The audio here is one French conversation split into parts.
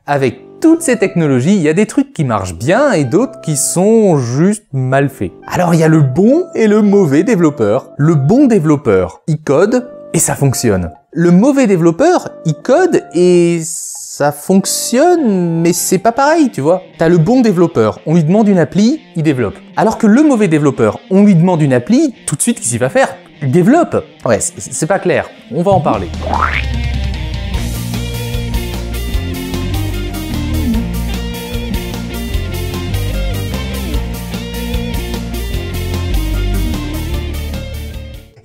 Avec toutes ces technologies, il y a des trucs qui marchent bien et d'autres qui sont juste mal faits. Alors il y a le bon et le mauvais développeur. Le bon développeur, il code et ça fonctionne. Le mauvais développeur, il code et ça fonctionne, mais c'est pas pareil, tu vois. T'as le bon développeur, on lui demande une appli, il développe. Alors que le mauvais développeur, on lui demande une appli, tout de suite, qu'est-ce qu'il va faire? Il développe. Ouais, c'est pas clair. On va en parler.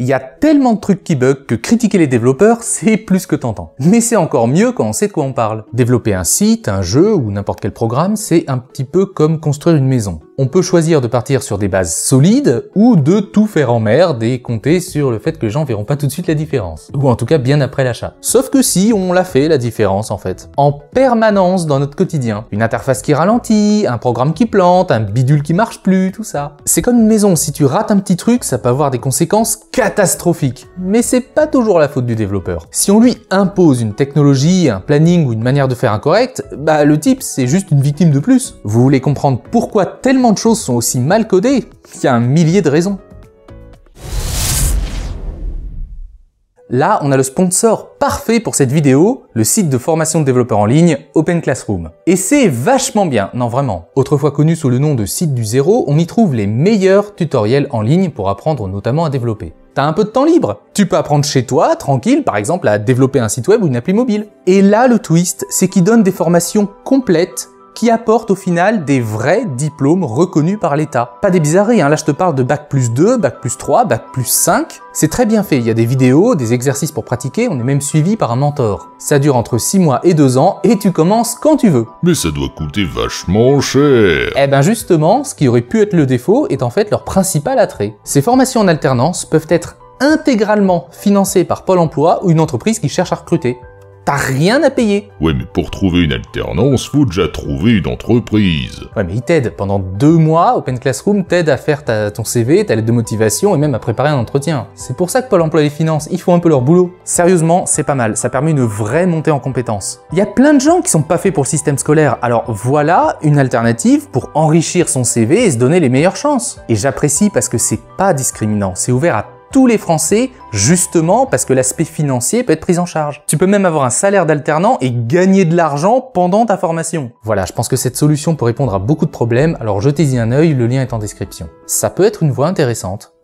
Il y a tellement de trucs qui bug que critiquer les développeurs, c'est plus que tentant. Mais c'est encore mieux quand on sait de quoi on parle. Développer un site, un jeu ou n'importe quel programme, c'est un petit peu comme construire une maison. On peut choisir de partir sur des bases solides ou de tout faire en merde et compter sur le fait que les gens verront pas tout de suite la différence. Ou en tout cas bien après l'achat. Sauf que si, on l'a fait la différence en fait. En permanence dans notre quotidien. Une interface qui ralentit, un programme qui plante, un bidule qui marche plus, tout ça. C'est comme une maison, si tu rates un petit truc, ça peut avoir des conséquences catastrophique. Mais c'est pas toujours la faute du développeur. Si on lui impose une technologie, un planning ou une manière de faire incorrecte, bah le type c'est juste une victime de plus. Vous voulez comprendre pourquoi tellement de choses sont aussi mal codées? Il y a un millier de raisons. Là, on a le sponsor parfait pour cette vidéo, le site de formation de développeurs en ligne Open Classroom. Et c'est vachement bien, non vraiment. Autrefois connu sous le nom de site du zéro, on y trouve les meilleurs tutoriels en ligne pour apprendre notamment à développer. T'as un peu de temps libre? Tu peux apprendre chez toi, tranquille, par exemple à développer un site web ou une appli mobile. Et là, le twist, c'est qu'ils donnent des formations complètes qui apportent au final des vrais diplômes reconnus par l'État. Pas des bizarreries, hein. Là je te parle de Bac+2, Bac+3, Bac+5. C'est très bien fait, il y a des vidéos, des exercices pour pratiquer, on est même suivi par un mentor. Ça dure entre 6 mois et 2 ans et tu commences quand tu veux. Mais ça doit coûter vachement cher. Eh ben justement, ce qui aurait pu être le défaut est en fait leur principal attrait. Ces formations en alternance peuvent être intégralement financées par Pôle emploi ou une entreprise qui cherche à recruter. T'as rien à payer. Ouais, mais pour trouver une alternance, faut déjà trouver une entreprise. Ouais, mais ils t'aident. Pendant 2 mois, Open Classroom t'aide à faire ton CV, ta lettre de motivation et même à préparer un entretien. C'est pour ça que Pôle emploi les finance, ils font un peu leur boulot. Sérieusement, c'est pas mal. Ça permet une vraie montée en compétences. Il y a plein de gens qui sont pas faits pour le système scolaire. Alors voilà une alternative pour enrichir son CV et se donner les meilleures chances. Et j'apprécie parce que c'est pas discriminant. C'est ouvert à tous les Français, justement parce que l'aspect financier peut être pris en charge. Tu peux même avoir un salaire d'alternant et gagner de l'argent pendant ta formation. Voilà, je pense que cette solution peut répondre à beaucoup de problèmes, alors jetez-y un œil, le lien est en description. Ça peut être une voie intéressante.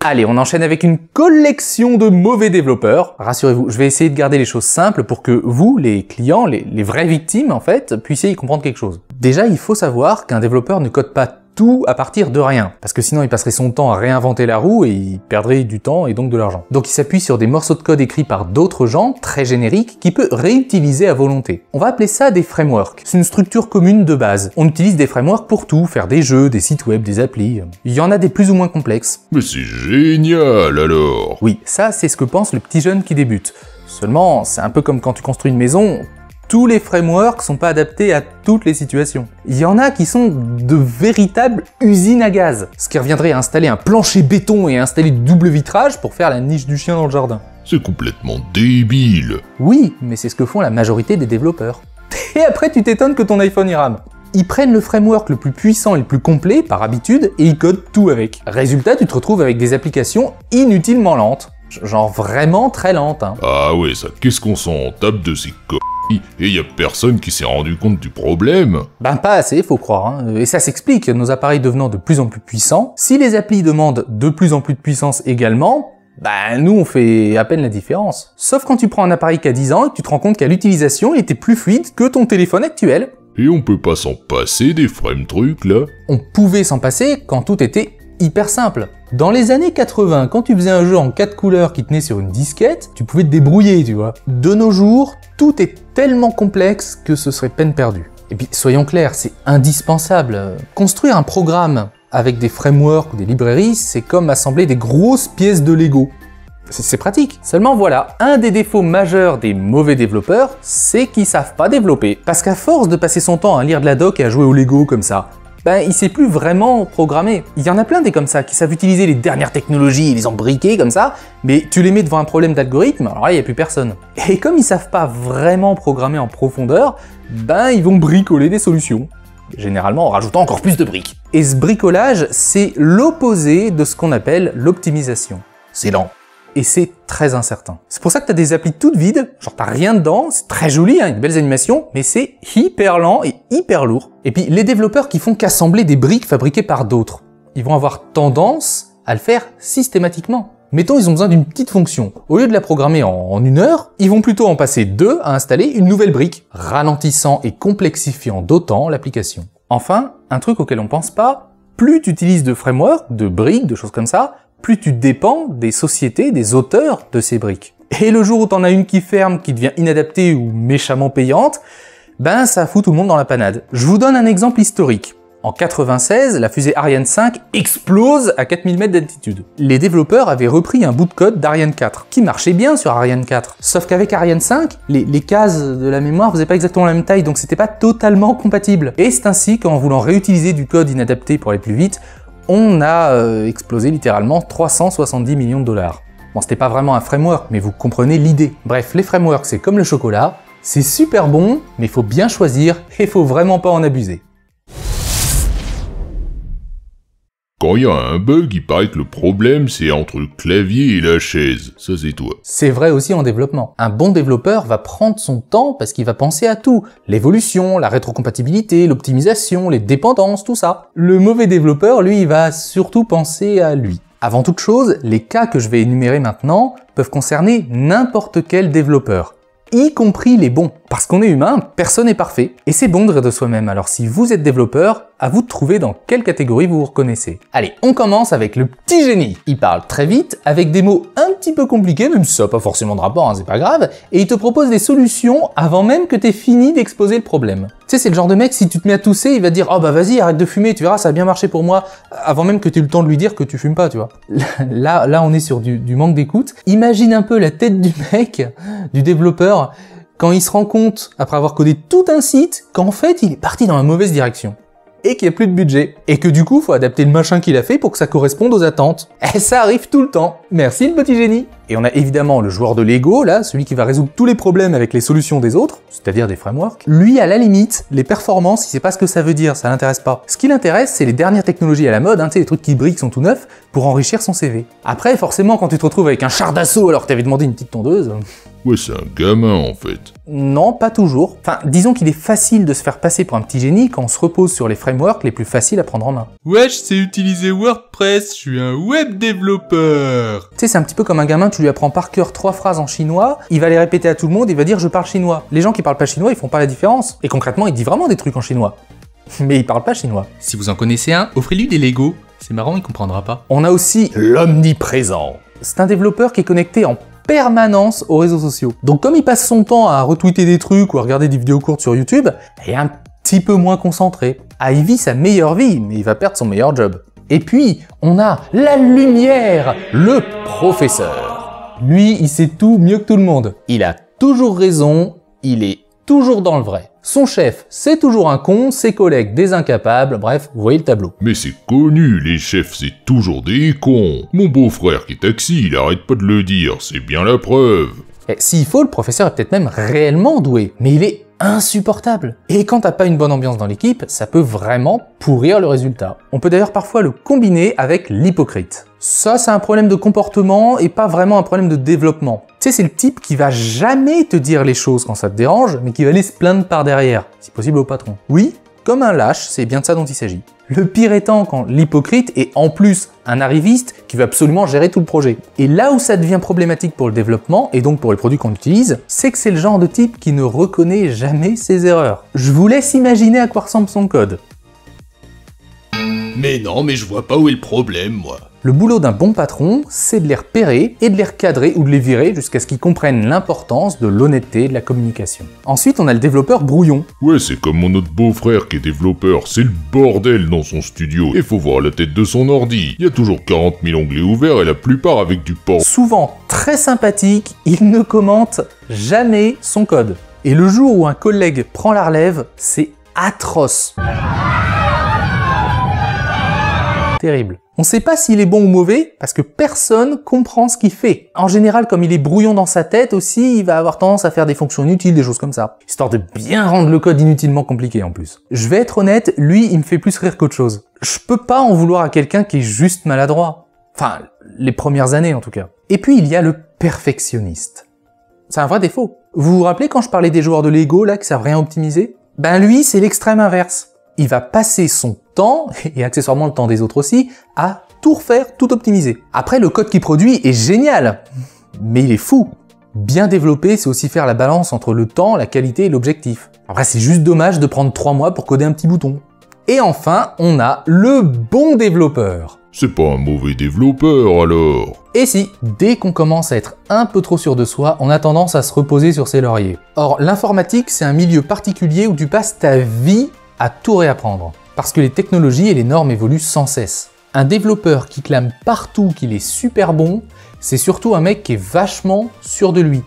Allez, on enchaîne avec une collection de mauvais développeurs. Rassurez-vous, je vais essayer de garder les choses simples pour que vous, les clients, les vraies victimes en fait, puissiez y comprendre quelque chose. Déjà, il faut savoir qu'un développeur ne code pas tout à partir de rien, parce que sinon il passerait son temps à réinventer la roue et il perdrait du temps et donc de l'argent. Donc il s'appuie sur des morceaux de code écrits par d'autres gens, très génériques, qu'il peut réutiliser à volonté. On va appeler ça des frameworks. C'est une structure commune de base. On utilise des frameworks pour tout, faire des jeux, des sites web, des applis. Il y en a des plus ou moins complexes. Mais c'est génial alors. Oui, ça c'est ce que pense le petit jeune qui débute. Seulement, c'est un peu comme quand tu construis une maison, tous les frameworks sont pas adaptés à toutes les situations. Il y en a qui sont de véritables usines à gaz, ce qui reviendrait à installer un plancher béton et installer du double vitrage pour faire la niche du chien dans le jardin. C'est complètement débile. Oui, mais c'est ce que font la majorité des développeurs. Et après tu t'étonnes que ton iPhone y rame. Ils prennent le framework le plus puissant et le plus complet, par habitude, et ils codent tout avec. Résultat, tu te retrouves avec des applications inutilement lentes. Genre vraiment très lentes, hein. Ah ouais, ça, qu'est-ce qu'on s'en tape de ces et y a personne qui s'est rendu compte du problème. Ben pas assez, faut croire, hein. Et ça s'explique, nos appareils devenant de plus en plus puissants. Si les applis demandent de plus en plus de puissance également, ben nous on fait à peine la différence. Sauf quand tu prends un appareil qui a 10 ans et que tu te rends compte qu'à l'utilisation il était plus fluide que ton téléphone actuel. Et on peut pas s'en passer des frame trucs là? On pouvait s'en passer quand tout était hyper simple. Dans les années 80, quand tu faisais un jeu en 4 couleurs qui tenait sur une disquette, tu pouvais te débrouiller, tu vois. De nos jours, tout est tellement complexe que ce serait peine perdue. Et puis, soyons clairs, c'est indispensable. Construire un programme avec des frameworks ou des librairies, c'est comme assembler des grosses pièces de Lego. C'est pratique. Seulement voilà, un des défauts majeurs des mauvais développeurs, c'est qu'ils savent pas développer. Parce qu'à force de passer son temps à lire de la doc et à jouer au Lego comme ça, ben il sait plus vraiment programmer. Il y en a plein des comme ça, qui savent utiliser les dernières technologies et les embriquer comme ça, mais tu les mets devant un problème d'algorithme, alors là il n'y a plus personne. Et comme ils savent pas vraiment programmer en profondeur, ben ils vont bricoler des solutions. Généralement en rajoutant encore plus de briques. Et ce bricolage, c'est l'opposé de ce qu'on appelle l'optimisation. C'est lent. Et c'est très incertain. C'est pour ça que tu as des applis toutes vides, genre t'as rien dedans, c'est très joli, hein, une belle animation, mais c'est hyper lent et hyper lourd. Et puis les développeurs qui font qu'assembler des briques fabriquées par d'autres, ils vont avoir tendance à le faire systématiquement. Mettons, ils ont besoin d'une petite fonction. Au lieu de la programmer en 1 heure, ils vont plutôt en passer 2 à installer une nouvelle brique, ralentissant et complexifiant d'autant l'application. Enfin, un truc auquel on pense pas, plus tu utilises de frameworks, de briques, de choses comme ça, plus tu dépends des sociétés, des auteurs de ces briques. Et le jour où t'en as une qui ferme, qui devient inadaptée ou méchamment payante, ben ça fout tout le monde dans la panade. Je vous donne un exemple historique. En 96, la fusée Ariane 5 explose à 4000 mètres d'altitude. Les développeurs avaient repris un bout de code d'Ariane 4, qui marchait bien sur Ariane 4. Sauf qu'avec Ariane 5, les cases de la mémoire faisaient pas exactement la même taille, donc c'était pas totalement compatible. Et c'est ainsi qu'en voulant réutiliser du code inadapté pour aller plus vite, on a explosé littéralement 370 millions de dollars. Bon, c'était pas vraiment un framework, mais vous comprenez l'idée. Bref, les frameworks, c'est comme le chocolat, c'est super bon, mais il faut bien choisir et il faut vraiment pas en abuser. Quand il y a un bug, il paraît que le problème c'est entre le clavier et la chaise. Ça c'est toi. C'est vrai aussi en développement. Un bon développeur va prendre son temps parce qu'il va penser à tout. L'évolution, la rétrocompatibilité, l'optimisation, les dépendances, tout ça. Le mauvais développeur, lui, il va surtout penser à lui. Avant toute chose, les cas que je vais énumérer maintenant peuvent concerner n'importe quel développeur, y compris les bons. Parce qu'on est humain, personne n'est parfait, et c'est bon de rire de soi-même. Alors si vous êtes développeur, à vous de trouver dans quelle catégorie vous vous reconnaissez. Allez, on commence avec le petit génie. Il parle très vite, avec des mots un petit peu compliqués, même si ça n'a pas forcément de rapport, hein, c'est pas grave, et il te propose des solutions avant même que t'aies fini d'exposer le problème. Tu sais, c'est le genre de mec, si tu te mets à tousser, il va te dire « Oh bah vas-y, arrête de fumer, tu verras, ça a bien marché pour moi », avant même que tu aies le temps de lui dire que tu fumes pas, tu vois. Là on est sur du manque d'écoute. Imagine un peu la tête du mec, du développeur, quand il se rend compte, après avoir codé tout un site, qu'en fait, il est parti dans la mauvaise direction. Et qu'il n'y a plus de budget. Et que du coup, faut adapter le machin qu'il a fait pour que ça corresponde aux attentes. Et ça arrive tout le temps. Merci le petit génie. Et on a évidemment le joueur de Lego, là, celui qui va résoudre tous les problèmes avec les solutions des autres, c'est-à-dire des frameworks. Lui, à la limite, les performances, il sait pas ce que ça veut dire, ça l'intéresse pas. Ce qui l'intéresse, c'est les dernières technologies à la mode, hein, tu sais, les trucs qui brillent, qui sont tout neufs, pour enrichir son CV. Après, forcément, quand tu te retrouves avec un char d'assaut alors que t'avais demandé une petite tondeuse... Ouais, c'est un gamin en fait. Non, pas toujours. Enfin, disons qu'il est facile de se faire passer pour un petit génie quand on se repose sur les frameworks les plus faciles à prendre en main. Ouais, je sais utiliser WordPress, je suis un web développeur. Tu sais, c'est un petit peu comme un gamin, tu lui apprends par cœur 3 phrases en chinois, il va les répéter à tout le monde, il va dire je parle chinois. Les gens qui parlent pas chinois, ils font pas la différence. Et concrètement, il dit vraiment des trucs en chinois. Mais il parle pas chinois. Si vous en connaissez un, offrez-lui des Lego. C'est marrant, il comprendra pas. On a aussi l'omniprésent. C'est un développeur qui est connecté en permanence aux réseaux sociaux. Donc comme il passe son temps à retweeter des trucs ou à regarder des vidéos courtes sur YouTube, il est un petit peu moins concentré. Ah, il vit sa meilleure vie, mais il va perdre son meilleur job. Et puis, on a la lumière, le professeur. Lui, il sait tout mieux que tout le monde. Il a toujours raison, il est toujours dans le vrai. Son chef, c'est toujours un con, ses collègues des incapables, bref, vous voyez le tableau. Mais c'est connu, les chefs c'est toujours des cons. Mon beau-frère qui est taxi, il arrête pas de le dire, c'est bien la preuve. Et s'il faut, le professeur est peut-être même réellement doué, mais il est insupportable. Et quand t'as pas une bonne ambiance dans l'équipe, ça peut vraiment pourrir le résultat. On peut d'ailleurs parfois le combiner avec l'hypocrite. Ça, c'est un problème de comportement et pas vraiment un problème de développement. Tu sais, c'est le type qui va jamais te dire les choses quand ça te dérange, mais qui va aller se plaindre par derrière, si possible au patron. Oui, comme un lâche, c'est bien de ça dont il s'agit. Le pire étant quand l'hypocrite est en plus un arriviste qui veut absolument gérer tout le projet. Et là où ça devient problématique pour le développement, et donc pour les produits qu'on utilise, c'est que c'est le genre de type qui ne reconnaît jamais ses erreurs. Je vous laisse imaginer à quoi ressemble son code. Mais non, mais je vois pas où est le problème, moi. Le boulot d'un bon patron, c'est de les repérer et de les recadrer ou de les virer jusqu'à ce qu'ils comprennent l'importance de l'honnêteté et de la communication. Ensuite, on a le développeur brouillon. Ouais, c'est comme mon autre beau-frère qui est développeur, c'est le bordel dans son studio. Et faut voir la tête de son ordi. Il y a toujours 40 000 onglets ouverts et la plupart avec du port. Souvent très sympathique, il ne commente jamais son code. Et le jour où un collègue prend la relève, c'est atroce. terrible. On sait pas s'il est bon ou mauvais, parce que personne comprend ce qu'il fait. En général, comme il est brouillon dans sa tête aussi, il va avoir tendance à faire des fonctions inutiles, des choses comme ça. Histoire de bien rendre le code inutilement compliqué en plus. Je vais être honnête, lui, il me fait plus rire qu'autre chose. Je peux pas en vouloir à quelqu'un qui est juste maladroit. Enfin, les premières années en tout cas. Et puis il y a le perfectionniste. C'est un vrai défaut. Vous vous rappelez quand je parlais des joueurs de Lego là qui savent rien optimiser? Ben lui, c'est l'extrême inverse. Il va passer son temps, et accessoirement le temps des autres aussi, à tout refaire, tout optimiser. Après, le code qu'il produit est génial, mais il est fou. Bien développer, c'est aussi faire la balance entre le temps, la qualité et l'objectif. Après, c'est juste dommage de prendre 3 mois pour coder un petit bouton. Et enfin, on a le bon développeur. C'est pas un mauvais développeur alors. Et si, dès qu'on commence à être un peu trop sûr de soi, on a tendance à se reposer sur ses lauriers. Or, l'informatique, c'est un milieu particulier où tu passes ta vie à tout réapprendre. Parce que les technologies et les normes évoluent sans cesse. Un développeur qui clame partout qu'il est super bon, c'est surtout un mec qui est vachement sûr de lui.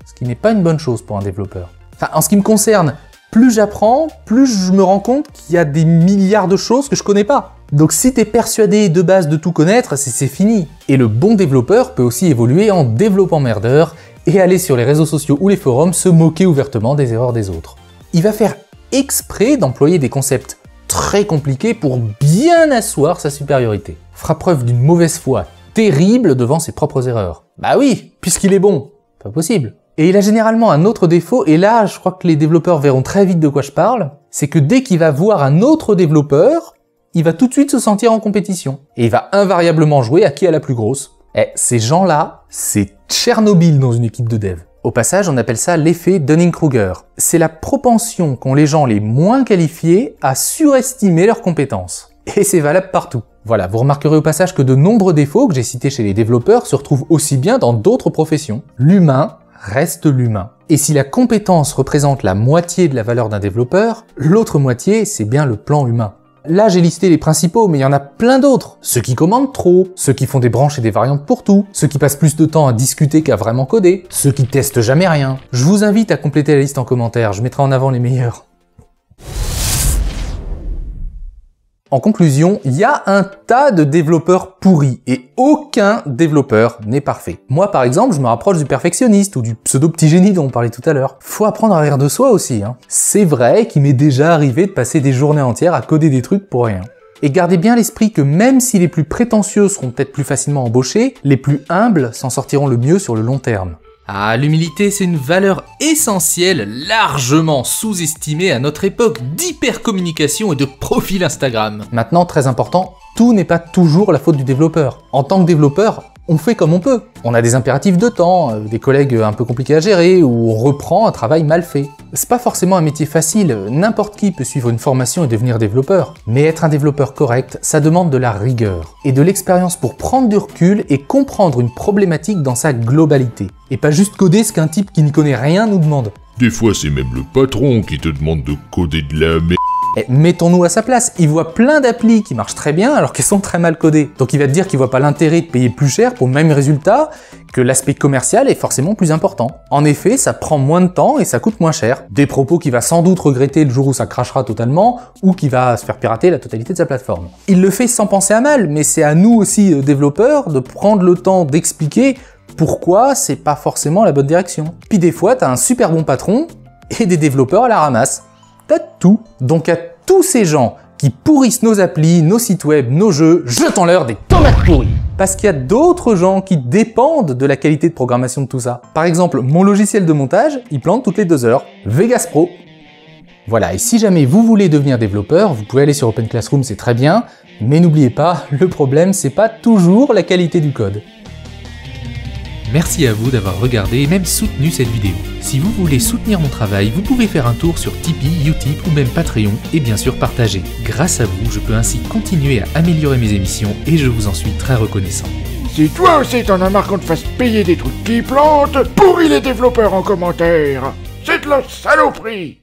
Ce qui n'est pas une bonne chose pour un développeur. Enfin, en ce qui me concerne, plus j'apprends, plus je me rends compte qu'il y a des milliards de choses que je connais pas. Donc si t'es persuadé de base de tout connaître, c'est fini. Et le bon développeur peut aussi évoluer en développant merdeur et aller sur les réseaux sociaux ou les forums se moquer ouvertement des erreurs des autres. Il va faire exprès d'employer des concepts très compliqués pour bien asseoir sa supériorité. Fera preuve d'une mauvaise foi terrible devant ses propres erreurs. Bah oui, puisqu'il est bon. Pas possible. Et il a généralement un autre défaut, et là je crois que les développeurs verront très vite de quoi je parle, c'est que dès qu'il va voir un autre développeur, il va tout de suite se sentir en compétition. Et il va invariablement jouer à qui a la plus grosse. Et ces gens-là, c'est Tchernobyl dans une équipe de dev. Au passage, on appelle ça l'effet Dunning-Kruger. C'est la propension qu'ont les gens les moins qualifiés à surestimer leurs compétences. Et c'est valable partout. Voilà, vous remarquerez au passage que de nombreux défauts que j'ai cités chez les développeurs se retrouvent aussi bien dans d'autres professions. L'humain reste l'humain. Et si la compétence représente la moitié de la valeur d'un développeur, l'autre moitié, c'est bien le plan humain. Là, j'ai listé les principaux, mais il y en a plein d'autres. Ceux qui commandent trop, ceux qui font des branches et des variantes pour tout, ceux qui passent plus de temps à discuter qu'à vraiment coder, ceux qui testent jamais rien. Je vous invite à compléter la liste en commentaire, je mettrai en avant les meilleurs. En conclusion, il y a un tas de développeurs pourris et aucun développeur n'est parfait. Moi par exemple, je me rapproche du perfectionniste ou du pseudo-petit génie dont on parlait tout à l'heure. Faut apprendre à rire de soi aussi, hein. C'est vrai qu'il m'est déjà arrivé de passer des journées entières à coder des trucs pour rien. Et gardez bien l'esprit que même si les plus prétentieux seront peut-être plus facilement embauchés, les plus humbles s'en sortiront le mieux sur le long terme. Ah, l'humilité, c'est une valeur essentielle, largement sous-estimée à notre époque d'hypercommunication et de profil Instagram. Maintenant, très important, tout n'est pas toujours la faute du développeur. En tant que développeur, on fait comme on peut. On a des impératifs de temps, des collègues un peu compliqués à gérer, ou on reprend un travail mal fait. C'est pas forcément un métier facile, n'importe qui peut suivre une formation et devenir développeur. Mais être un développeur correct, ça demande de la rigueur, et de l'expérience pour prendre du recul et comprendre une problématique dans sa globalité. Et pas juste coder ce qu'un type qui n'y connaît rien nous demande. Des fois, c'est même le patron qui te demande de coder de la merde. Et mettons-nous à sa place, il voit plein d'applis qui marchent très bien alors qu'elles sont très mal codées. Donc il va te dire qu'il voit pas l'intérêt de payer plus cher pour le même résultat, que l'aspect commercial est forcément plus important. En effet, ça prend moins de temps et ça coûte moins cher. Des propos qu'il va sans doute regretter le jour où ça crachera totalement, ou qui va se faire pirater la totalité de sa plateforme. Il le fait sans penser à mal, mais c'est à nous aussi, développeurs, de prendre le temps d'expliquer pourquoi c'est pas forcément la bonne direction. Puis des fois, t'as un super bon patron et des développeurs à la ramasse. T'as tout. Donc à tous ces gens qui pourrissent nos applis, nos sites web, nos jeux, jetons-leur des tomates pourries. Parce qu'il y a d'autres gens qui dépendent de la qualité de programmation de tout ça. Par exemple, mon logiciel de montage, il plante toutes les 2 heures. Vegas Pro. Voilà, et si jamais vous voulez devenir développeur, vous pouvez aller sur Open Classroom, c'est très bien. Mais n'oubliez pas, le problème, c'est pas toujours la qualité du code. Merci à vous d'avoir regardé et même soutenu cette vidéo. Si vous voulez soutenir mon travail, vous pouvez faire un tour sur Tipeee, Utip ou même Patreon et bien sûr partager. Grâce à vous, je peux ainsi continuer à améliorer mes émissions et je vous en suis très reconnaissant. Si toi aussi t'en as marre qu'on te fasse payer des trucs qui plantent, pourris les développeurs en commentaire. C'est de la saloperie!